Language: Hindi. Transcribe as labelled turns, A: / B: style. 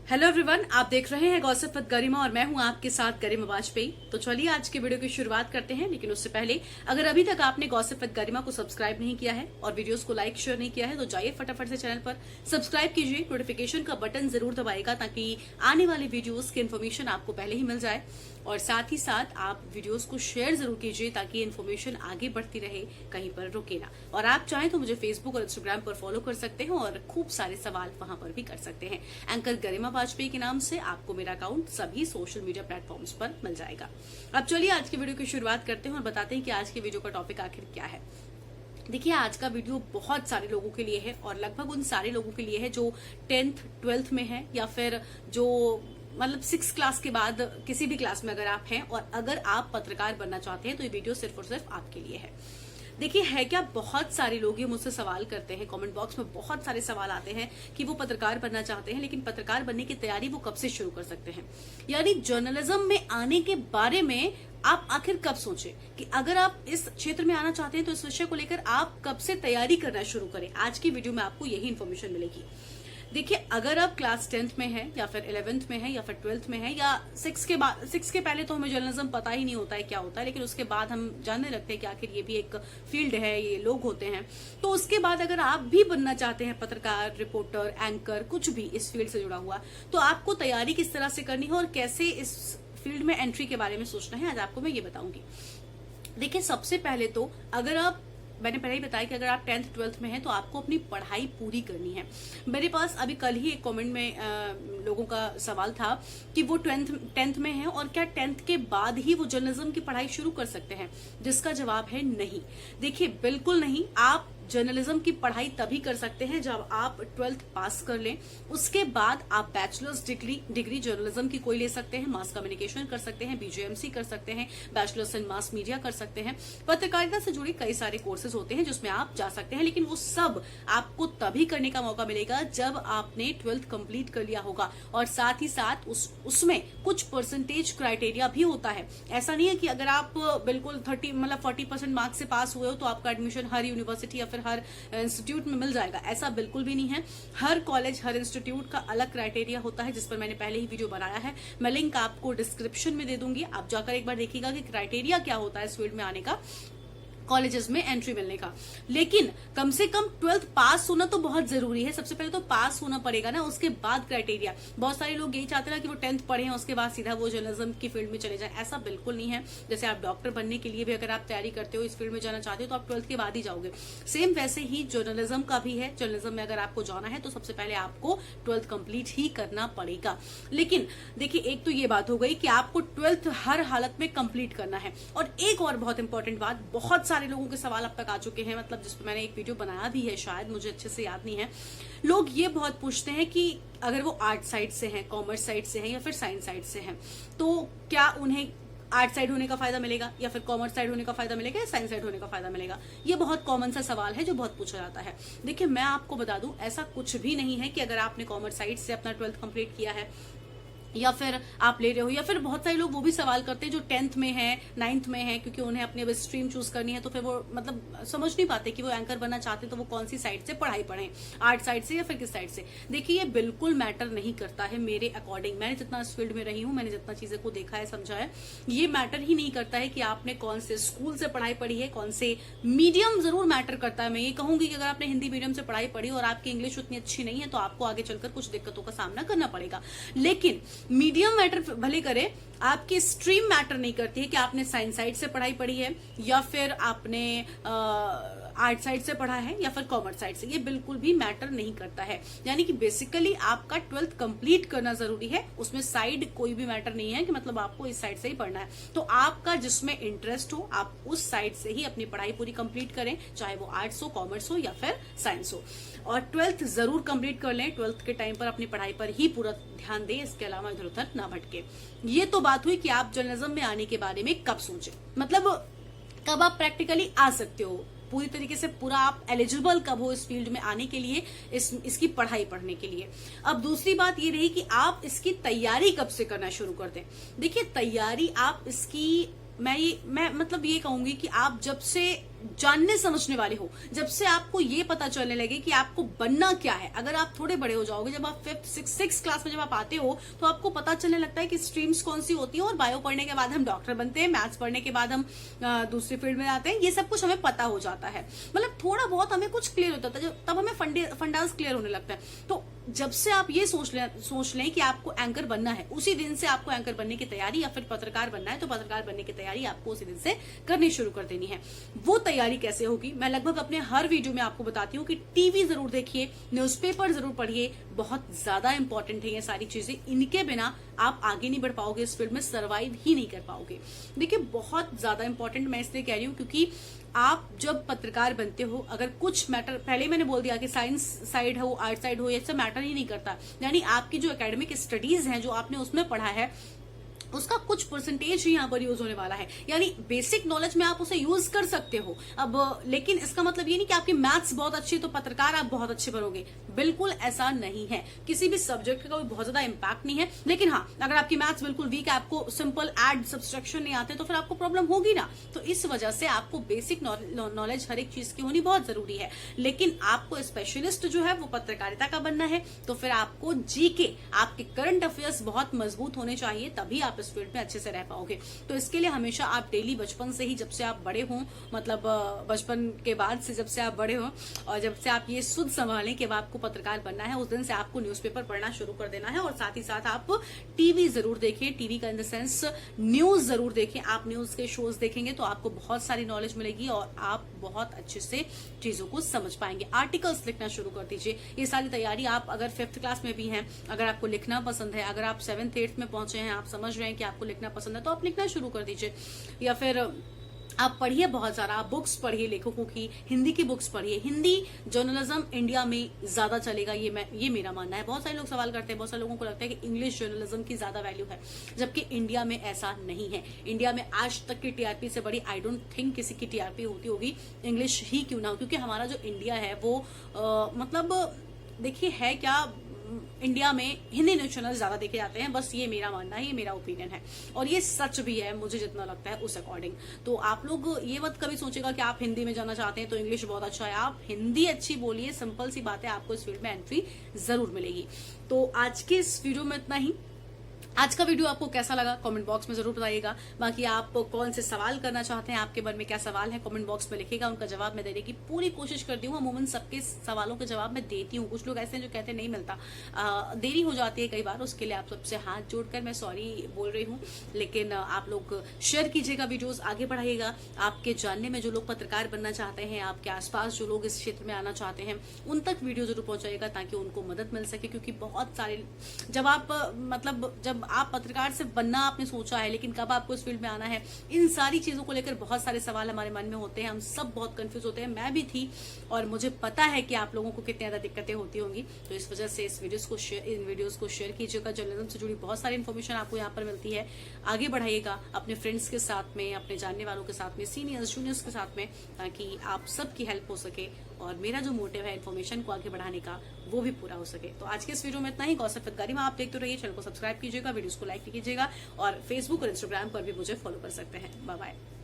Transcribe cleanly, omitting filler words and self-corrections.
A: हेलो एवरीवन, आप देख रहे हैं गॉसिप विद गरिमा और मैं हूं आपके साथ गरिमा वाजपेयी। तो चलिए आज के वीडियो की शुरुआत करते हैं, लेकिन उससे पहले अगर अभी तक आपने गॉसिप विद गरिमा को सब्सक्राइब नहीं किया है और वीडियोस को लाइक शेयर नहीं किया है तो जाइए फटाफट से चैनल पर सब्सक्राइब कीजिए, नोटिफिकेशन का बटन जरूर दबाएगा ताकि आने वाली वीडियोस की इन्फॉर्मेशन आपको पहले ही मिल जाए। और साथ ही साथ आप वीडियोस को शेयर जरूर कीजिए ताकि इन्फॉर्मेशन आगे बढ़ती रहे, कहीं पर रुके ना। और आप चाहें तो मुझे फेसबुक और इंस्टाग्राम पर फॉलो कर सकते हैं और खूब सारे सवाल वहां पर भी कर सकते हैं। एंकर गरिमा वाजपेयी के नाम से आपको मेरा अकाउंट सभी सोशल मीडिया प्लेटफॉर्म्स पर मिल जाएगा। अब चलिए आज की वीडियो की शुरुआत करते हैं और बताते हैं कि आज की वीडियो का टॉपिक आखिर क्या है। देखिए, आज का वीडियो बहुत सारे लोगों के लिए है और लगभग उन सारे लोगों के लिए है जो 10th 12th में है या फिर जो मतलब 6 क्लास के बाद किसी भी क्लास में अगर आप हैं और अगर आप पत्रकार बनना चाहते हैं तो ये वीडियो सिर्फ और सिर्फ आपके लिए है। देखिए, है क्या, बहुत सारे लोग ये मुझसे सवाल करते हैं, कमेंट बॉक्स में बहुत सारे सवाल आते हैं कि वो पत्रकार बनना चाहते हैं, लेकिन पत्रकार बनने की तैयारी वो कब से शुरू कर सकते हैं। यानी जर्नलिज्म में आने के बारे में आप आखिर कब सोचें कि अगर आप इस क्षेत्र में आना चाहते हैं तो इस विषय को लेकर आप कब से तैयारी करना शुरू करें। आज की वीडियो में आपको यही इन्फॉर्मेशन मिलेगी। देखिए, अगर आप क्लास 10th में है या फिर 11th में है या फिर 12th में है या 6 के पहले तो हमें जर्नलिज्म पता ही नहीं होता है क्या होता है, लेकिन उसके बाद हम जानने लगते हैं कि आखिर ये भी एक फील्ड है, ये लोग होते हैं। तो उसके बाद अगर आप भी बनना चाहते हैं पत्रकार, रिपोर्टर, एंकर, कुछ भी इस फील्ड से जुड़ा हुआ, तो आपको तैयारी किस तरह से करनी है और कैसे इस फील्ड में एंट्री के बारे में सोचना है, आज आपको मैं ये बताऊंगी। देखिए, सबसे पहले तो मैंने पहले ही बताया कि अगर आप 10th 12th में हैं तो आपको अपनी पढ़ाई पूरी करनी है। मेरे पास अभी कल ही एक कमेंट में लोगों का सवाल था कि वो 10th में हैं और क्या 10th के बाद ही वो जर्नलिज्म की पढ़ाई शुरू कर सकते हैं, जिसका जवाब है नहीं। देखिए, बिल्कुल नहीं। आप जर्नलिज्म की पढ़ाई तभी कर सकते हैं जब आप 12th पास कर लें। उसके बाद आप बैचलर्स डिग्री जर्नलिज्म की कोई ले सकते हैं, मास कम्युनिकेशन कर सकते हैं, बीजेएमसी कर सकते हैं, बैचलर्स इन मास मीडिया कर सकते हैं। पत्रकारिता से जुड़े कई सारे कोर्सेज होते हैं जिसमें आप जा सकते हैं, लेकिन वो सब आपको तभी करने का मौका मिलेगा जब आपने 12th कंप्लीट कर लिया होगा। और साथ ही साथ उसमें कुछ परसेंटेज क्राइटेरिया भी होता है। ऐसा नहीं है कि अगर आप बिल्कुल 40% मार्क्स से पास हुए हो तो आपका एडमिशन हर यूनिवर्सिटी या फिर हर इंस्टीट्यूट में मिल जाएगा। ऐसा बिल्कुल भी नहीं है। हर कॉलेज, हर इंस्टीट्यूट का अलग क्राइटेरिया होता है, जिस पर मैंने पहले ही वीडियो बनाया है। मैं लिंक आपको डिस्क्रिप्शन में दे दूंगी, आप जाकर एक बार देखिएगा कि क्राइटेरिया क्या होता है इस फील्ड में आने का, कॉलेजेस में एंट्री मिलने का। लेकिन कम से कम 12th पास होना तो बहुत जरूरी है। सबसे पहले तो पास होना पड़ेगा ना, उसके बाद क्राइटेरिया। बहुत सारे लोग यही चाहते हैं कि वो 10th पढ़े हैं उसके बाद सीधा वो जर्नलिज्म की फील्ड में चले जाए। ऐसा बिल्कुल नहीं है। जैसे आप डॉक्टर बनने के लिए भी अगर आप तैयारी करते हो, इस फील्ड में जाना चाहते हो, तो आप 12th के बाद ही जाओगे। सेम वैसे ही जर्नलिज्म का भी है। जर्नलिज्म में अगर आपको जाना है तो सबसे पहले आपको 12th कंप्लीट ही करना पड़ेगा। लेकिन देखिए, एक तो ये बात हो गई कि आपको 12th हर हालत में कंप्लीट करना है। और एक और बहुत इंपॉर्टेंट बात, बहुत सारे लोगों के सवाल अब तक आ चुके हैं, मतलब जिस पर मैंने एक वीडियो बनाया भी है, शायद मुझे अच्छे से याद नहीं है। लोग ये बहुत पूछते हैं कि अगर वो आर्ट साइड से हैं, कॉमर्स साइड से हैं या फिर साइंस साइड से हैं, तो क्या उन्हें आर्ट साइड होने का फायदा मिलेगा या फिर कॉमर्स साइड होने का फायदा मिलेगा या साइंस साइड होने का फायदा मिलेगा। ये बहुत कॉमन सा सवाल है जो बहुत पूछा जाता है। देखिए, मैं आपको बता दूं, ऐसा कुछ भी नहीं है कि अगर आपने कॉमर्स साइड से अपना 12th कंप्लीट किया है या फिर आप ले रहे हो, या फिर बहुत सारे लोग वो भी सवाल करते हैं जो 10th में है, 9th में है, क्योंकि उन्हें अपनी अब स्ट्रीम चूज करनी है, तो फिर वो मतलब समझ नहीं पाते कि वो एंकर बनना चाहते तो वो कौन सी साइड से पढ़ाई पढ़ें, आर्ट साइड से या फिर किस साइड से। देखिए, ये बिल्कुल मैटर नहीं करता है मेरे अकॉर्डिंग। मैंने जितना इस फील्ड में रही हूं, मैंने जितना चीजें को देखा है, समझा है, ये मैटर ही नहीं करता है कि आपने कौन से स्कूल से पढ़ाई पढ़ी है, कौन से मीडियम जरूर मैटर करता है। मैं ये कहूंगी कि अगर आपने हिंदी मीडियम से पढ़ाई पढ़ी और आपकी इंग्लिश उतनी अच्छी नहीं है तो आपको आगे चलकर कुछ दिक्कतों का सामना करना पड़ेगा। लेकिन मीडियम मैटर भले करे, आपकी स्ट्रीम मैटर नहीं करती है कि आपने साइंस साइड से पढ़ाई पढ़ी है या फिर आपने आर्ट साइड से पढ़ा है या फिर कॉमर्स साइड से। ये बिल्कुल भी मैटर नहीं करता है। यानी कि बेसिकली आपका 12th कंप्लीट करना जरूरी है। उसमें साइड कोई भी मैटर नहीं है कि मतलब आपको इस साइड से ही पढ़ना है। तो आपका जिसमें इंटरेस्ट हो, आप उस साइड से ही अपनी पढ़ाई पूरी कंप्लीट करें, चाहे वो आर्ट्स हो, कॉमर्स हो या फिर साइंस हो। और 12th जरूर कंप्लीट कर लें। 12th के टाइम पर अपनी पढ़ाई पर ही पूरा ध्यान दें, इसके अलावा इधर उधर ना भटके। ये तो बात हुई कि आप जर्नलिज्म में आने के बारे में कब सोचें, मतलब कब आप प्रैक्टिकली आ सकते हो, पूरी तरीके से पूरा आप एलिजिबल कब हो इस फील्ड में आने के लिए, इसकी पढ़ाई पढ़ने के लिए। अब दूसरी बात ये रही कि आप इसकी तैयारी कब से करना शुरू कर दें। देखिए, तैयारी आप इसकी मैं मतलब ये कहूंगी कि आप जब से जानने समझने वाले हो, जब से आपको ये पता चलने लगे कि आपको बनना क्या है। अगर आप थोड़े बड़े हो जाओगे, जब आप 5th 6th क्लास में जब आप आते हो तो आपको पता चलने लगता है कि स्ट्रीम्स कौन सी होती है, और बायो पढ़ने के बाद हम डॉक्टर बनते हैं, मैथ्स पढ़ने के बाद हम दूसरी फील्ड में आते हैं। ये सब कुछ हमें पता हो जाता है, मतलब थोड़ा बहुत हमें कुछ क्लियर होता है, तब हमें फंडास क्लियर होने लगता है। तो जब से आप ये सोच लें कि आपको एंकर बनना है, उसी दिन से आपको एंकर बनने की तैयारी, या फिर पत्रकार बनना है तो पत्रकार बनने की तैयारी आपको उसी दिन से करनी शुरू कर देनी है। वो तैयारी कैसे होगी, मैं लगभग अपने हर वीडियो में आपको बताती हूँ कि टीवी जरूर देखिए, न्यूज़पेपर जरूर पढ़िए, बहुत ज्यादा इंपॉर्टेंट है ये सारी चीजें। इनके बिना आप आगे नहीं बढ़ पाओगे, इस फील्ड में सर्वाइव ही नहीं कर पाओगे। देखिए बहुत ज्यादा इंपॉर्टेंट मैं इसलिए कह रही हूँ क्योंकि आप जब पत्रकार बनते हो, अगर कुछ मैटर, पहले मैंने बोल दिया कि साइंस साइड हो, आर्ट साइड हो, ये सब मैटर ही नहीं करता। यानी आपकी जो एकेडमिक स्टडीज हैं, जो आपने उसमें पढ़ा है, उसका कुछ परसेंटेज ही यहाँ पर यूज होने वाला है। यानी बेसिक नॉलेज में आप उसे यूज कर सकते हो। अब लेकिन इसका मतलब ये नहीं कि आपकी मैथ्स बहुत अच्छी है तो पत्रकार आप बहुत अच्छे बनोगे, बिल्कुल ऐसा नहीं है। किसी भी सब्जेक्ट का कोई बहुत ज्यादा इम्पैक्ट नहीं है। लेकिन हाँ, अगर आपकी मैथ्स बिल्कुल वीक है, आपको सिंपल एड सब्सट्रैक्शन नहीं आते, तो फिर आपको प्रॉब्लम होगी ना। तो इस वजह से आपको बेसिक नॉलेज हर एक चीज की होनी बहुत जरूरी है। लेकिन आपको स्पेशलिस्ट जो है वो पत्रकारिता का बनना है, तो फिर आपको जीके, आपके करंट अफेयर्स बहुत मजबूत होने चाहिए, तभी आप इस फील्ड में अच्छे से रह पाओगे। तो इसके लिए हमेशा आप डेली बचपन से ही, जब से आप बड़े हों, मतलब बचपन के बाद से जब से आप बड़े हों और जब से आप ये सुध संभालें कि अब आपको पत्रकार बनना है, उस दिन से आपको न्यूज़पेपर पढ़ना शुरू कर देना है। और साथ ही साथ आप टीवी जरूर देखें, टीवी का इन द सेंस न्यूज जरूर देखें। आप न्यूज के शोज देखेंगे तो आपको बहुत सारी नॉलेज मिलेगी और आप बहुत अच्छे से चीजों को समझ पाएंगे। आर्टिकल्स लिखना शुरू कर दीजिए। ये सारी तैयारी आप अगर 5th क्लास में भी हैं, अगर आपको लिखना पसंद है, अगर आप 7th 8th में पहुंचे हैं, आप समझ रहे हैं कि आपको लिखना पसंद है, तो आप लिखना शुरू कर दीजिए। या फिर आप पढ़िए बहुत सारा, आप बुक्स पढ़िए लेखकों की, हिंदी की बुक्स पढ़िए। हिंदी जर्नलिज्म इंडिया में ज्यादा चलेगा, ये मेरा मानना है। बहुत सारे लोग सवाल करते हैं, बहुत सारे लोगों को लगता है कि इंग्लिश जर्नलिज्म की ज्यादा वैल्यू है, जबकि इंडिया में ऐसा नहीं है। इंडिया में आज तक की टीआरपी से बड़ी आई डोंट थिंक किसी की टीआरपी होती होगी, इंग्लिश ही क्यों ना हो। क्योंकि हमारा जो इंडिया है वो मतलब देखिए है क्या, इंडिया में हिंदी न्यूज चैनल ज्यादा देखे जाते हैं। बस ये मेरा मानना है, ये मेरा ओपिनियन है, और ये सच भी है मुझे जितना लगता है उस अकॉर्डिंग। तो आप लोग ये मत कभी सोचेगा कि आप हिंदी में जाना चाहते हैं तो इंग्लिश बहुत अच्छा है। आप हिंदी अच्छी बोलिए, सिंपल सी बात है, आपको इस फील्ड में एंट्री जरूर मिलेगी। तो आज के इस वीडियो में इतना ही। आज का वीडियो आपको कैसा लगा कमेंट बॉक्स में जरूर बताइएगा। बाकी आप कौन से सवाल करना चाहते हैं, आपके मन में क्या सवाल है, कमेंट बॉक्स में लिखिएगा, उनका जवाब मैं देने की पूरी कोशिश करती हूँ। अमूमन सबके सवालों के जवाब मैं देती हूँ। कुछ लोग ऐसे हैं जो कहते हैं नहीं मिलता, देरी हो जाती है कई बार, उसके लिए आप सबसे हाथ जोड़कर मैं सॉरी बोल रही हूँ। लेकिन आप लोग शेयर कीजिएगा, वीडियोज आगे बढ़ाइएगा। आपके जानने में जो लोग पत्रकार बनना चाहते हैं, आपके आसपास जो लोग इस क्षेत्र में आना चाहते हैं, उन तक वीडियो जरूर पहुंचाइएगा ताकि उनको मदद मिल सके। क्योंकि बहुत सारे, जब आप पत्रकार से बनना आपने सोचा है, लेकिन कब आपको इस फील्ड में आना है, इन सारी चीजों को लेकर बहुत सारे सवाल हमारे मन में होते हैं। हम सब बहुत कंफ्यूज होते हैं, मैं भी थी, और मुझे पता है कि आप लोगों को कितनी ज्यादा दिक्कतें होती होंगी। तो इस वजह से इन वीडियोस को शेयर कीजिएगा। जर्नलिज्म से जुड़ी बहुत सारी इन्फॉर्मेशन आपको यहाँ पर मिलती है, आगे बढ़ाइएगा अपने फ्रेंड्स के साथ में, अपने जानने वालों के साथ में, सीनियर्स जूनियर्स के साथ में, ताकि आप सबकी हेल्प हो सके और मेरा जो मोटिव है इन्फॉर्मेशन को आगे बढ़ाने का, वो भी पूरा हो सके। तो आज के इस वीडियो में इतना ही। गॉसिप विद गरिमा आप देखते रहिए, चैनल को सब्सक्राइब कीजिएगा, वीडियोस को लाइक कीजिएगा, और फेसबुक और इंस्टाग्राम पर भी मुझे फॉलो कर सकते हैं। Bye bye.